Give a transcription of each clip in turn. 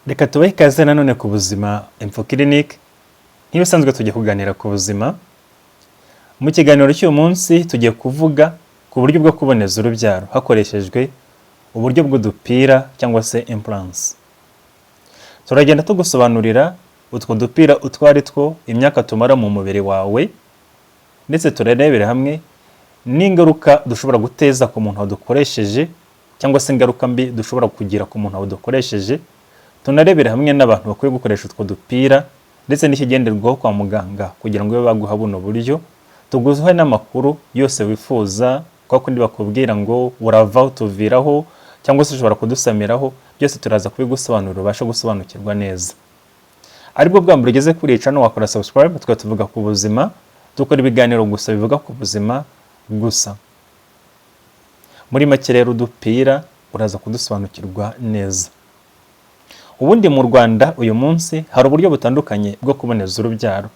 Reka tubahe ikaze nanone ku buzima Info Clinic. Nk'ibisanzwe tugiye kuganira ku buzima. Mu kiganiro cy'uyu munsi tugiye kuvuga ku buryo bwo kuboneza urubyaro hakoreshejwe uburyo bw'udupira cyangwa se implants. Turagenda tugusobanurira utwo dupira utwari two, imyaka tumara mu mubiri wawe, ndetse turarebera hamwe n'ingaruka dushobora guteza ku muntu wadukoresheje cyangwa se ingaruka mbi dushobora kugira ku muntu wadukoresheje. Tunarebera hamwe n'abantu bakwiye gukoresha utwo dupira ndetse n'ikigenderwaho kwa muganga kugira ngo babe baguha buno buryo. Tuguzuhe n'amakuru yose wifuza, kwa kundi bakubwira ngo urava utuviraho cyangwa se ushobora kudusamiraho, byose turaza kubigusobanurira ubashe gusobanukirwa neza. Aribwo bwa mbere ugeze kuri channel wakora subscribe, tukaba tuvuga ku buzima, dukora ibiganiro gusa bivuga ku buzima gusa. Muri make rero udupira uraza kudusobanukirwa neza. Ubundi mu Rwanda uyu munsi hari uburyo butandukanye bwo kuboneza urubyaro,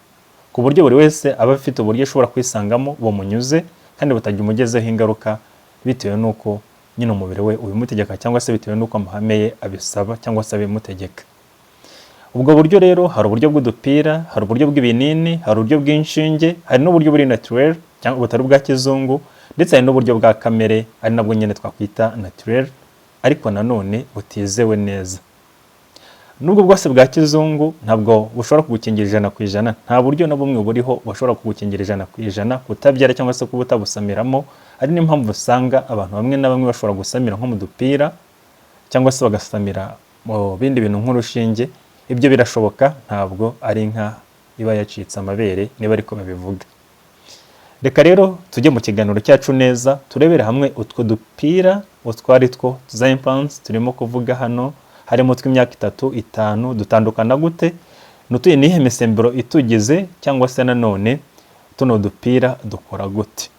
ku buryo buri wese aba afite uburyo ashobora kwisangamo bumunyuze kandi butajya umugezeho ingaruka bitewe n'uko nyine umubiri we ubimutegeka cyangwa se bitewe n'uko amahame ye abisaba cyangwa se abimutegeka. Ubwo buryo rero hari uburyo bw'udupira, hari uburyo bw'ibinini, hari uburyo bw'inshinge, hari n'uburyo buri naturel cyangwa butari bwa kizungu, ndetse hari n'uburyo bwa kamere ari nabwo nyine twakwita naturel ariko nanone butizewe neza. Nubwo bwose bwa kizungu ntabwo bushobora kugukingira 100%, nta buryo na bumwe buriho bushobora kugukingira 100% kutabyara cyangwa se kuba utabusamiramo. Ari n'impamvu usanga abantu bamwe na bamwe bashobora gusamira nko mu dupira cyangwa se bagasamira mu bindi bintu nk'urushinge. Ibyo birashoboka, ntabwo ari inka iba yacitse amabere niba ariko babivuga. Reka rero tujye mu kiganiro cyacu neza, turebera hamwe utwo dupira utwari two za implants turimo kuvuga hano. Harimo tw'imyaka 3, 5, dutandukana gute, nutuye nihe misemburo itugize cyangwa se nanone tuno dupira dukora gute.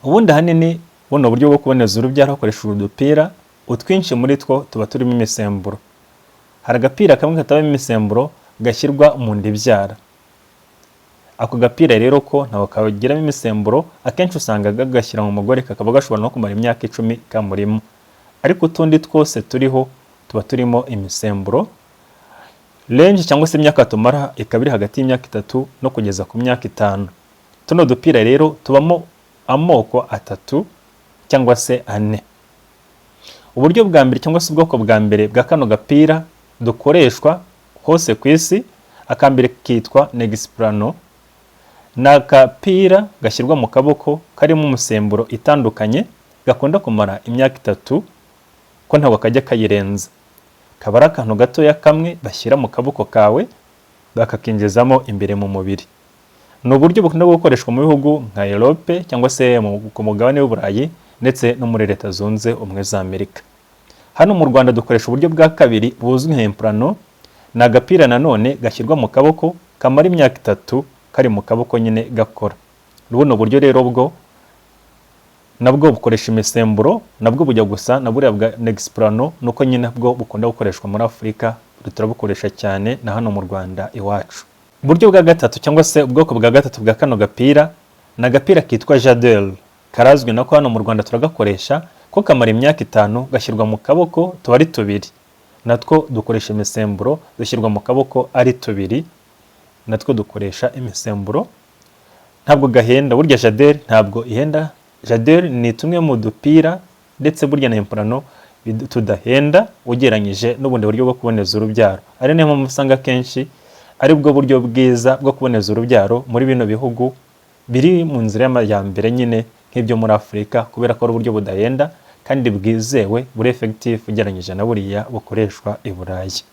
Ubundi hanini buno buryo bwo kuboneza urubyaro hakoreshejwe udupira, utwinshi muri two tuba turimo imisemburo. Hari agapira kamwe katabamo imisemburo gashyirwa mu nda ibyara. Ako gapira rero ko ntabwo kagiramo imisemburo, akenshi usanga gagashyira mu mugore kakaba gashobora no kumara imyaka 10 kamurimo. Ariko utundi twose turiho tuba turimo imisemburo. Range cyangwa se imyaka tumara ikaba iri hagati y'imyaka 3 no kugeza ku myaka 5. Tuno dupira rero tubamo amoko 3 cyangwa se 4. Uburyo bwa mbere cyangwa se ubwoko bwa mbere bwa kano gapira dukoreshwa hose ku isi, akambere kitwa Nexplano. N'akapira gashyirwa mu kaboko karimo umusemburo itandukanye, gakunda kumara imyaka 3 ko ntabwo kajya kayirenza. Kaba ari akantu gatoya kamwe bashyira mu kaboko kawe bakakinjizamo imbere mu mubiri. Ni uburyo bukunda gukoreshwa mu bihugu nka Europe cyangwa se ku mugabane w'Uburayi ndetse no muri Leta Zunze Ubumwe za Amerika. Hano mu Rwanda dukoresha uburyo bwa kabiri buzwi nka implano. Ni agapira nanone gashyirwa mu kaboko kamara imyaka 3 kari mu kaboko nyine gakora. Runo buryo rero nabwo bukoresha imisemburo, nabwo bujya gusa na buriya bwa Nexplano, nuko nyine nabwo bukunda gukoreshwa muri Afurika, turabukoresha cyane na hano mu Rwanda iwacu. Uburyo bwa gatatu cyangwa se ubwoko bwa gatatu bwa kano gapira na agapira kitwa Jadel. Karazwi nako hano mu Rwanda turagakoresha, ko kamara imyaka 5 gashyirwa mu kaboko tuba ari 2. Natwo dukoresha imisemburo, dushyirwa mu kaboko ari 2. Natwo dukoresha imisemburo. Ntabwo gahenda, burya Jadel ntabwo ihenda. Jadel ni tumwe mu dupira ndetse burya na implano tudahenda ugereranyije n'ubundi buryo bwo kuboneza urubyaro. Ari niyo mpamvu usanga kenshi ari bwo buryo bwiza bwo kuboneza urubyaro muri bino bihugu biri mu nzira y'amajyambere nyine nk'ibyo muri Afurika, kubera ko ari uburyo budahenda kandi bwizewe, buri effective ugereranyije na buriya bukoreshwa i Burayi.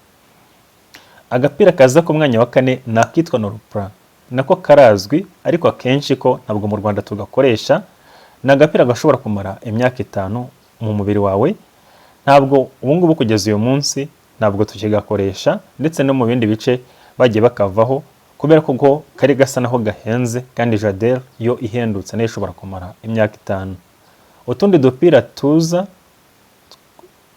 Agapira kaza ku mwanya wa 4 ni akitwa Norplan. Nako karazwi ariko akenshi ko ntabwo mu Rwanda tugakoresha. Ni agapira gashobora kumara imyaka 5 mu mubiri wawe. Ntabwo ubungubu kugeza uyu munsi ntabwo tukigakoresha, ndetse no mu bindi bice bagiye bakavaho kubera ko kari gasa naho gahenze, kandi Jadel yo ihendutse nayo ishobora kumara imyaka 5. Utundi dupira tuza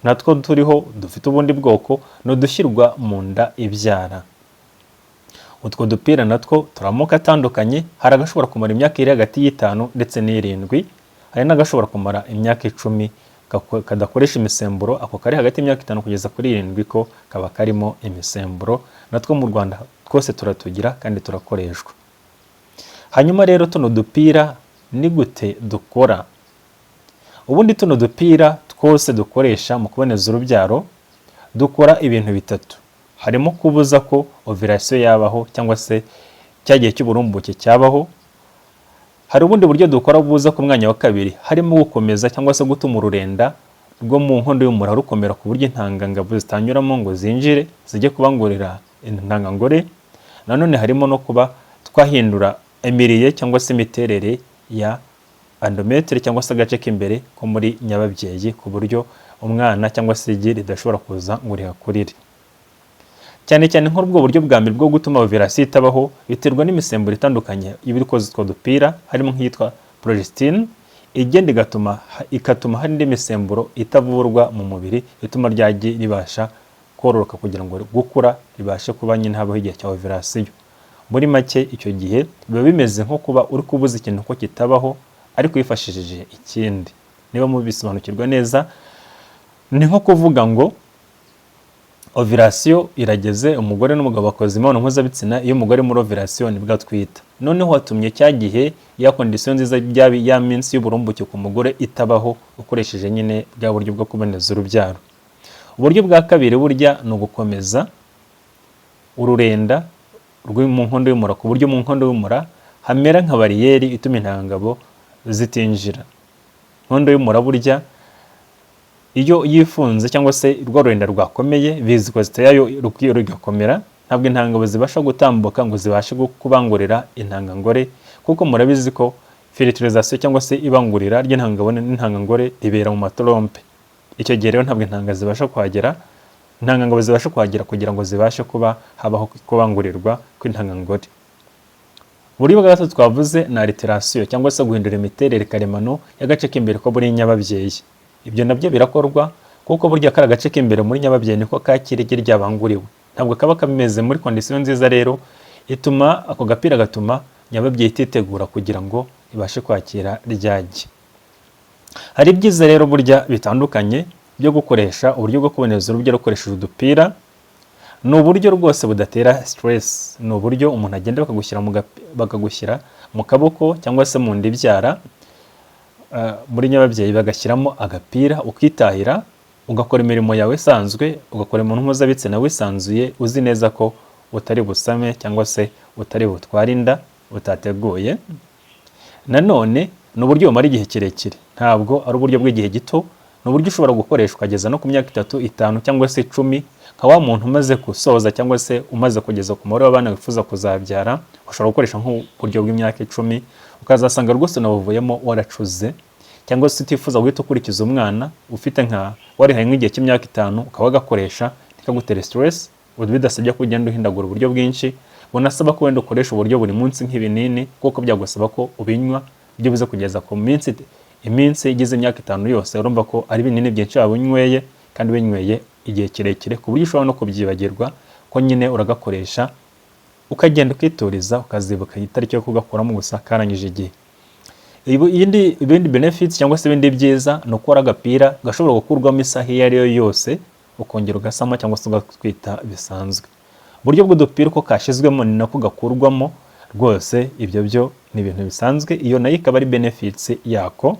natwo turiho dufite ubundi bwoko no dushyirwa mu nda ibyara. Utwo dupira natwo turamuka atandukanye, hari agashobora kumara imyaka iri hagati y'5 ndetse n'7, hari n'agashobora kumara imyaka 10 kadakoresha imisemburo, ako kari hagati y'imyaka 5 kugeza kuri 7 ko kaba karimo imisemburo. Natwo mu Rwanda twose turatugira kandi turakoreshwa. Hanyuma rero tuno dupira ni gute dukora? Ubundi tuno dupira twose dukoresha mu kuboneza urubyaro dukora ibintu bitatu. Harimo kubuza ko ovulation yabaho cyangwa se cyagiye cy'uburumbuke cyabaho. Hari ubundi buryo dukora buza ku mwanya wa kabiri, harimo gukomeza cyangwa se gutuma ururenda rwo mu nkondo y'umura rukomera ku buryo intangangabo zitanyuramo ngo zinjire zijye kubangurira intangangore. Nanone harimo no kuba twahindura emiriye cyangwa se imiterere ya endometre cyangwa se agace k'imbere ko muri nyababyeyi ku buryo umwana cyangwa se igi ridashobora kuza ngo rihakurire. Cyane cyane nk'ubwo buryo bwa mbere bwo gutuma ovulation itabaho biterwa n'imisemburo itandukanye ibikoze two dupira, harimo nk'iyitwa progestin igenda ikatuma hari indi misemburo itavurwa mu mubiri ituma ryagi ribasha kororoka kugira ngo gukura ribashe kuba nyine habaho igihe cya ovulation. Muri make icyo gihe biba bimeze nko kuba uri kubuza ikintu ko kitabaho ariko wifashishije ikindi. Niba mubisobanukirwa neza, ni nko kuvuga ngo ovulation irageze, umugore n'umugabo bakoze imibonano mpuzabitsina, iyo umugore muri ovulation nibwo atwita. Noneho watumye cya gihe ya condition nziza ya minsi y'uburumbuke ku mugore itabaho ukoresheje nyine bwa buryo bwo kuboneza urubyaro. Uburyo bwa kabiri burya ni ugukomeza ururenda rwo mu nkondo y'umura ku buryo mu nkondo y'umura hamera nka bariyeri ituma intangangabo zitinjira. Nkondo y'umura burya iyo yifunze cyangwa se rwa rurenda rwakomeye viscosité yayo rugakomera, ntabwo intangangabo zibasha gutambuka ngo zibashe kubangurira intangangore, kuko murabizi ko fertilisation cyangwa se ibangurira ry'intangangabo n'intangangore ribera mu matrompe. Icyo gihe rero ntabwo intangangabo zibasha kuhagera kugira ngo zibashe kuba habaho kubangurirwa kw'intangangore. Uburyo bwa gatatu twavuze na alteration cyangwa se guhindura imiterere karemano y'agace k'imbere ko muri nyababyeyi. Ibyo nabyo birakorwa kuko burya kari agace k'imbere muri nyababyeyi niko kakiri ryabanguriwe, ntabwo kaba kameze muri condition nziza. Rero ituma ako gapira gatuma nyababyeyi ititegura kugira ngo ibashe kwakira ryagi. Hari byiza rero burya bitandukanye byo gukoresha uburyo bwo kuboneza urubyaro ukoresheje udupira. Ni uburyo rwose budatera stress, ni uburyo umuntu agenda bakagushyira mu kaboko cyangwa se mu nda ibyara muri nyababyeyi bagashyiramo agapira ukitahira ugakora imirimo yawe isanzwe, ugakora imibonano mpuzabitsina wisanzuye uzi neza ko utari busame cyangwa se utari butware inda utateguye. Nanone ni uburyo bumara igihe kirekire, ntabwo ari uburyo bw'igihe gito. Ni uburyo ushobora gukoresha ukageza no ku myaka 3, 5 cyangwa se 10, nka wa muntu umaze gusoza cyangwa se umaze kugeza ku mubare w'abana wifuza kuzabyara. Ushobora gukoresha nk'uburyo bw'imyaka 10 ukazasanga rwose nabuvuyemo waracuze, cyangwa se utifuza guhita ukurikiza umwana ufite nka warihaye nk'igihe cy'imyaka 5 ukaba wagakoresha ntikagutera stress, bidasabye ko ugenda uhindagura uburyo bwinshi. Bunasaba ko wenda ukoresha uburyo buri munsi nk'ibinini, kuko byagusaba ko ubinywa byibuze kugeza ku iminsi igize imyaka 5 yose. Urumva ko ari binini byinshi wabunyweye kandi binyweye igihe kirekire ku buryo ushobora no kubyibagirwa ko nyine uragakoresha, ukagenda ukituriza ukazibuka itariki yo kugakuramo gusa karangije igihe. Ibindi benefits cyangwa se ibindi byiza ni uko agapira gashobora gukurwamo isaha iyo ari yo yose ukongera ugasama cyangwa se ugatwita bisanzwe. Uburyo bw'udupira uko kashyizwemo ni nako gakurwamo rwose, ibyo byo ni ibintu bisanzwe. Iyo nayo ikaba ari benefits yako.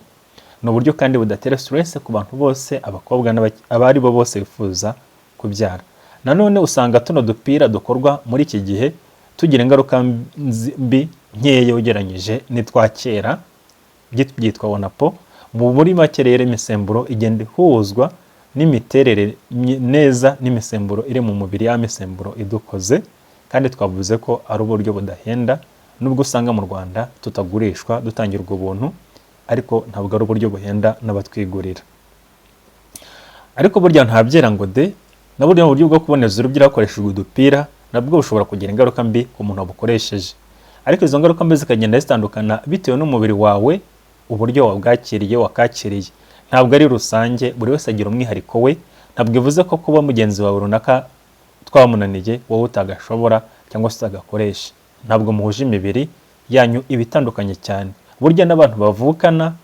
Ni uburyo kandi budatera stress ku bantu bose, abakobwa abari bo bose bifuza kubyara. Nanone usanga tuno dupira dukorwa muri iki gihe tugira ingaruka mbi nkeya ugereranyije n'itwa kera byitwa Wonapo. Muri make rero imisemburo igenda ihuzwa n'imiterere neza n'imisemburo iri mu mubiri ya misemburo idukoze, kandi twavuze ko ari uburyo budahenda, nubwo usanga mu Rwanda tutagurishwa dutangirwa ubuntu, ariko ntabwo ari uburyo buhenda n'abatwigurira. Ariko burya ntabyera ngo de, na burya mu buryo bwo kuboneza urubyaro hakoreshejwe udupira nabwo bushobora kugira ingaruka mbi ku muntu wabukoresheje. Ariko izo ngaruka mbi zikagenda zitandukana bitewe n'umubiri wawe, uburyo wakakiriye. Ntabwo ari rusange, buri wese agira umwihariko we. Ntabwo bivuze ko kuba mugenzi wawe runaka twamunaniye wowe utagashobora cyangwa se utagakoresha. Ntabwo muhuje imibiri yanyu ibitandukanye cyane. Burya n'abantu bavukana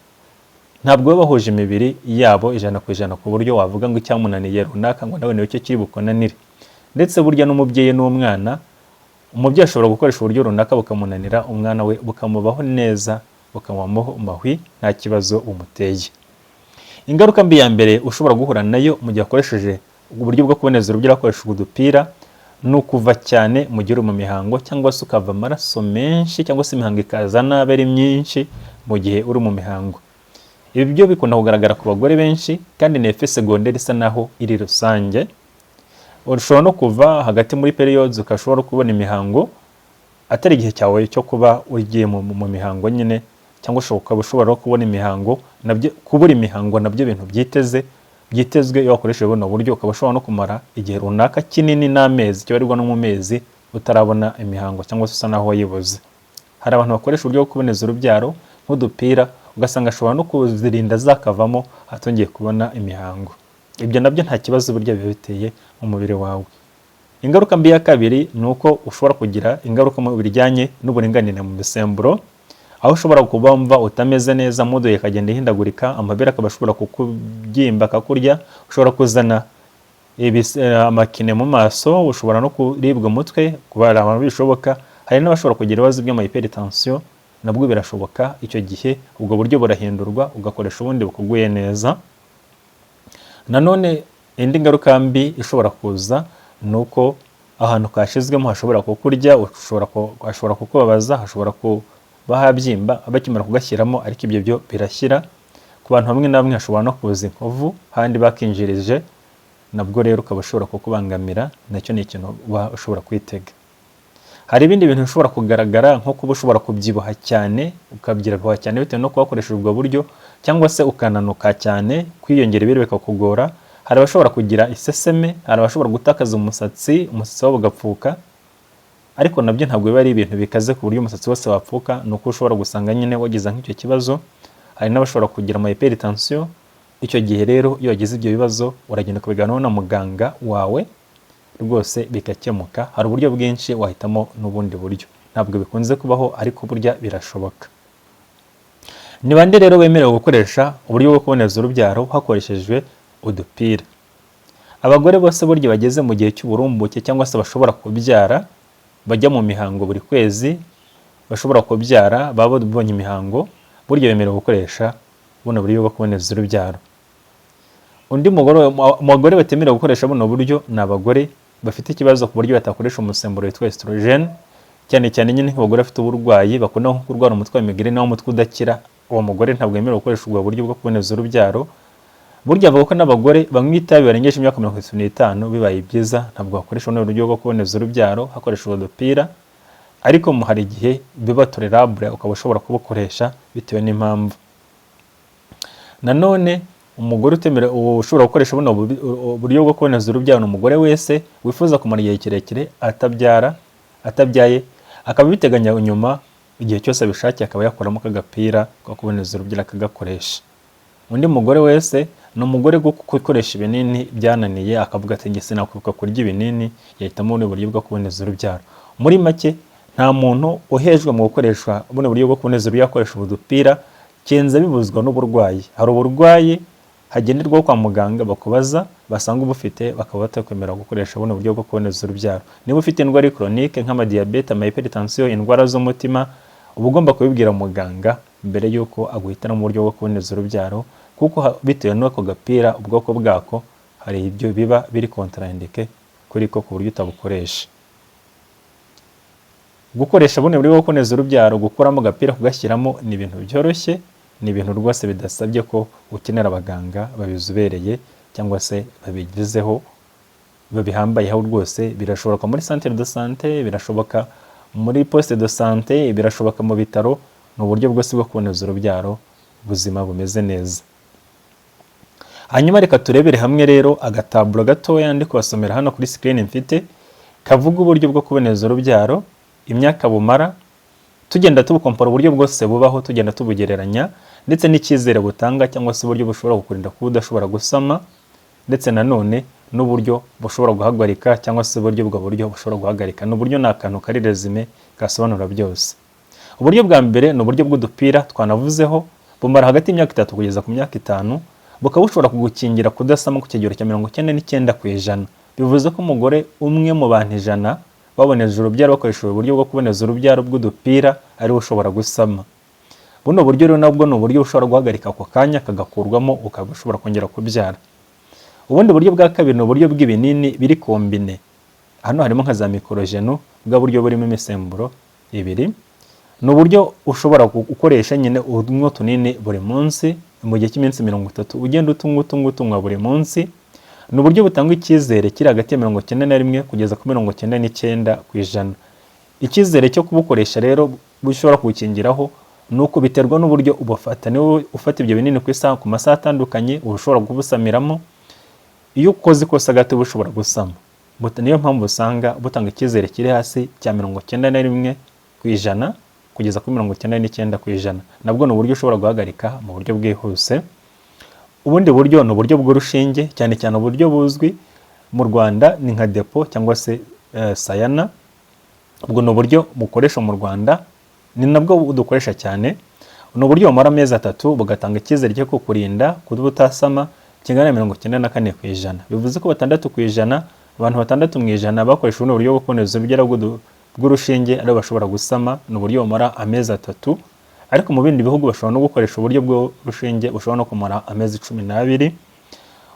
ntabwo baba bahuje imibiri yabo 100% ku buryo wavuga ngo icyamunaniye runaka ngo nawe niwe cyo kiri bukonanire. Ndetse burya n'umubyeyi n'umwana, umubyeyi ashobora gukoresha uburyo runaka bukamunanira, umwana we bukamubaho neza, bukamubaho mahwi nta kibazo umuteye. Ingaruka mbi ya mbere ushobora guhura nayo mu gihe akoresheje uburyo bwo kuboneza urubyaro akoresheje udupira ni ukuva cyane mu gihe uri mu mihango, cyangwa se ukava amaraso menshi, cyangwa se imihango ikaza nabi ari myinshi mu gihe uri mu mihango. Ibi byo bikunda kugaragara ku bagore benshi kandi ni effet secondaire isa naho iri rusange. Ushobora no kuva hagati muri periods ukashobora kubona imihango atari igihe cyawe cyo kuba ugiye mu mihango nyine, cyangwa ushobora kubona imihango nabyo, kubura imihango nabyo bintu byitezwe iyo wakoresheje buno buryo, ukaba ushobora no kumara igihe runaka kinini n'amezi, cyobarirwa no mu mezi utarabona imihango cyangwa se usa naho wayibuze. Hari abantu bakoresha uburyo bwo kuboneza urubyaro nk'udupira, ugasanga ashobora no kuzirinda zakavamo atongeye kubona imihango. Ibyo nabyo nta kibazo burya biba biteye mu mubiri wawe. Ingaruka mbi ya kabiri ni uko ushobora kugira ingaruka mu bijyanye n'uburinganire mu misemburo, aho ushobora kuba wumva utameze neza, mudo ikagenda ihindagurika, amabere akaba ashobora kukubyimba akakurya, ushobora kuzana amakine mu maso, ushobora no kuribwa umutwe, kubara abantu bishoboka. Hari n'abashobora kugira ibibazo by'amahypertension, nabwo birashoboka. Icyo gihe ubwo buryo burahindurwa ugakoresha ubundi bukuguye neza. Nanone indi ngaruka mbi ishobora kuza ni uko ahantu kashizwemo hashobora kukurya, hashobora kukubabaza, hashobora kuba habyimba bakimara kugashyiramo, ariko ibyo byo birashyira. Ku bantu bamwe na bamwe hashobora no kuza inkovu handi bakinjirije, nabwo rero ukaba ushobora kukubangamira, nacyo ni ikintu ushobora kwitega. Hari ibindi bintu bishobora kugaragara nko kuba ushobora kubyibuha cyane, ukabyibuha cyane bitewe no kubakoresha ubwo buryo, cyangwa se ukananuka cyane, kwiyongera ibiro bikakugora. Hari abashobora kugira iseseme, hari abashobora gutakaza umusatsi wabo ugapfuka, ariko nabyo ntabwo biba ari ibintu bikaze ku buryo umusatsi wose wapfuka, ni uko ushobora gusanga nyine wagize nk'icyo kibazo. Hari n'abashobora kugira amahypertension. Icyo gihe rero iyo wagize ibyo bibazo uragenda kubiganiraho na muganga wawe, rwose bikakemuka. Hari uburyo bwinshi wahitamo n'ubundi buryo, ntabwo bikunze kubaho ariko burya birashoboka. Ni bande rero bemerewe gukoresha uburyo bwo kuboneza urubyaro hakoreshejwe udupira? Abagore bose burya bageze mu gihe cy'uburumbuke, cyangwa se bashobora kubyara, bajya mu mihango buri kwezi, bashobora kubyara, baba babonye imihango, burya bemerewe gukoresha buno buryo bwo kuboneza urubyaro. Undi mugore batemerewe gukoresha buno buryo ni abagore bafite ikibazo ku buryo batakoresha umusemburo witwa estrogen, cyane cyane nyine nk'abagore bafite uburwayi bakunda nko kurwara umutwe wa migraine n'umutwe udakira. Uwo mugore ntabwo yemerewe gukoresha ubwo buryo bwo kuboneza urubyaro. Burya avuga ko n'abagore banywa itabi barengeje imyaka 35 bibaye byiza ntabwo bakoresha buno buryo bwo kuboneza urubyaro hakoreshejwe udupira, ariko hari igihe biba tolerable ukaba ushobora kubukoresha bitewe n'impamvu. Nanone umugore ushobora gukoresha buno buryo bwo kuboneza urubyaro ni umugore wese wifuza kumara igihe kirekire atabyaye, akaba biteganya nyuma igihe cyose abishakiye akaba yakoramo kagapira ko kuboneza urubyaro akagakoresha. Undi mugore wese ni umugore gukoresha ibinini byananiye, akavuga ati nge sinakwibuka kurya ibinini, yahitamo ubundi buryo bwo kuboneza urubyaro. Muri make nta muntu uhejwe mu gukoresha buno buryo bwo kuboneza urubyaro akoresha udupira, kenza bibuzwa n'uburwayi. Hari uburwayi hagenderwaho kwa muganga bakubaza, basanga ubufite bakaba batakwemera gukoresha buno buryo bwo kuboneza urubyaro. Niba ufite indwara chronique nk'amadiyabete, amahypertension, indwara z'umutima, uba ugomba kubibwira muganga mbere y'uko aguhitana mu buryo bwo kuboneza urubyaro, kuko bitewe n'ako gapira ubwoko bwako hari ibyo biba biri contraindique kuri ko ku buryo utabukoresha. Gukoresha buno buryo bwo kuboneza urubyaro, gukuramo agapira kugashyiramo ni ibintu byoroshye, ni ibintu rwose bidasabye ko ukenera abaganga babizobereye cyangwa se babigezeho babihambayeho. Rwose birashoboka muri centre de santé, birashoboka muri poste de santé, birashoboka mu bitaro. Ni uburyo bwose bwo kuboneza urubyaro ubuzima bumeze neza. Hanyuma reka turebere hamwe rero agataburo gatoya ndi kubasomera hano kuri screen mfite, kavuga uburyo bwo kuboneza urubyaro, imyaka bumara, tugenda tubukompara uburyo bwose bubaho, tugenda tubugereranya, ndetse n'icyizere butanga cyangwa se uburyo bushobora kukurinda kuba udashobora gusama, ndetse nanone n'uburyo bushobora guhagarika cyangwa se uburyo bwa buryo bushobora guhagarika. N'uburyo ni akantu kari resume gasobanura byose. Uburyo bwa mbere ni uburyo bw'udupira twanavuzeho, bumara hagati y'imyaka 3 kugeza ku myaka 5, bukaba bushobora kugukingira kudasama ku kigero cya 99%. Bivuze ko umugore umwe mu bantu 100 baboneza urubyaro bakoresheje uburyo bwo kuboneza urubyaro bw'udupira ari ushobora gusama. Buno buryo rero nabwo ni uburyo ushobora guhagarika ako kanya kagakurwamo ukaba ushobora kongera kubyara. Ubundi buryo bwa kabiri ni uburyo bw'ibinini biri kombine. Hano harimo nka za mikorojeno, bwa buryo burimo imisemburo ibiri. Ni uburyo ushobora gukoresha nyine unywa tunini buri munsi mu gihe cy'iminsi 30, ugenda utunywa buri munsi. Ni uburyo butanga icyizere kiri hagati ya 91 kugeza ku 99%. Icyizere cyo kubukoresha rero bushobora kugukingiraho nuko biterwa n'uburyo ubufata. Niwe ufata ibyo binini ku isaha ku masaha atandukanye, ushobora kubusamiramo. Iyo ukoze ikosa gato bushobora gusama. Niyo mpamvu usanga butanga icyizere kiri hasi cya 91% kugeza ku 99%. Nabwo ni uburyo ushobora guhagarika mu buryo bwihuse. Ubundi buryo ni uburyo bw'urushinge, cyane cyane uburyo buzwi mu Rwanda ni nka depo cyangwa se sayana. Ubwo ni uburyo bukoresha mu Rwanda, ni nabwo dukoresha cyane. Ni uburyo bumara amezi 3 bugatanga icyizere cyo kukurinda kubutasama kingana na 94%. Bivuze ko 6%, abantu 6 bakoresha ubuno buryo bwo kuboneza urubyaro bw'urushinge ari bashobora gusama. Ni uburyo bumara amezi 3, ariko mu bindi bihugu bashobora no gukoresha uburyo bw'urushinge bushobora no kumara amezi 12.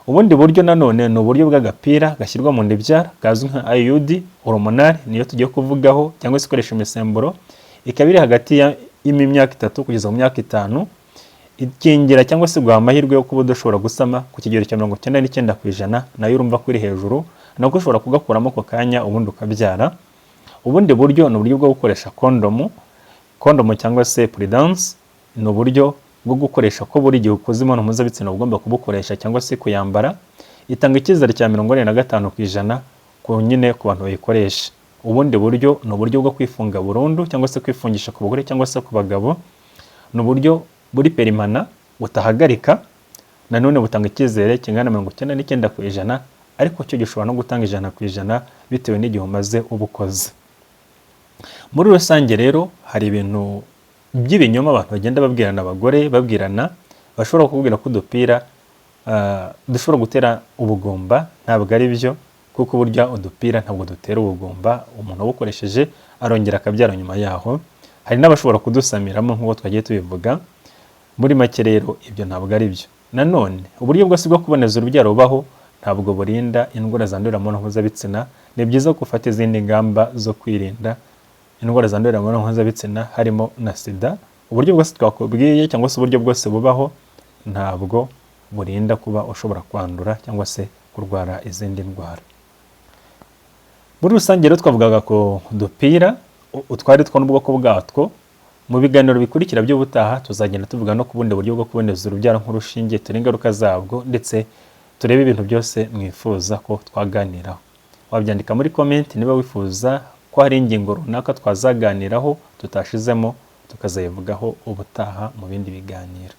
Ubundi buryo nanone ni uburyo bw'agapira gashyirwa mu ndibyara kazwi nka IUD hormonal, niyo tugiye kuvugaho, cyangwa se ikoresha imisemburo. Ikaba iri hagati y'imyaka 3 kugeza mu myaka 5. Ikingira cyangwa se guha amahirwe yo kuba udashobora gusama ku kigero cya 99%, nayo urumva ko iri hejuru, nako ushobora kugakuramo ako kanya ubundi ukabyara. Ubundi buryo ni uburyo bwo gukoresha kondomu cyangwa se prudence. Ni uburyo bwo gukoresha ko buri gihe ukoze imibonano mpuzabitsina ugomba kubukoresha cyangwa se kuyambara. Itanga icyizere cya 45% ku nyine ku bantu bayikoresha. Ubundi buryo ni uburyo bwo kwifunga burundu cyangwa se kwifungisha ku bagore cyangwa se ku bagabo. Ni uburyo buri perimana butahagarika, nanone butanga icyizere kingana na 99%, ariko cyo gishobora no gutanga 100% bitewe n'igihe umaze ubukoze. Muri rusange rero hari ibintu by'ibinyoma abantu bagenda babwirana, abagore babwirana, bashobora kukubwira ko udupira dushobora gutera ubugumba. Ntabwo ari byo, kuko burya udupira ntabwo dutera ubugumba. Umuntu ubukoresheje arongera akabyara nyuma yaho. Hari n'abashobora kudusamiramo nk'uko twagiye tubivuga. Muri make rero ibyo ntabwo ari byo. Nanone uburyo bwose bwo kuboneza urubyaro bubaho ntabwo burinda indwara zandurira mu mibonano mpuzabitsina. Ni byiza gufata izindi ngamba zo kwirinda indwara zandurira mu mibonano mpuzabitsina, harimo na sida. Uburyo bwose twakubwiye cyangwa se uburyo bwose bubaho ntabwo burinda kuba ushobora kwandura cyangwa se kurwara izindi ndwara. Muri rusange rero twavugaga ko dupira utwari two n'ubwoko bwatwo. Mu biganiro bikurikira by'ubutaha tuzagenda tuvuga no ku bundi buryo bwo kuboneza urubyaro nk'urushinge, turi ingaruka zabwo, ndetse turebe ibintu byose mwifuza ko twaganiraho. Wabyandika muri comment niba wifuza ko hari ingingo runaka twazaganiraho tutashizemo, tukazayivugaho ubutaha mu bindi biganiro.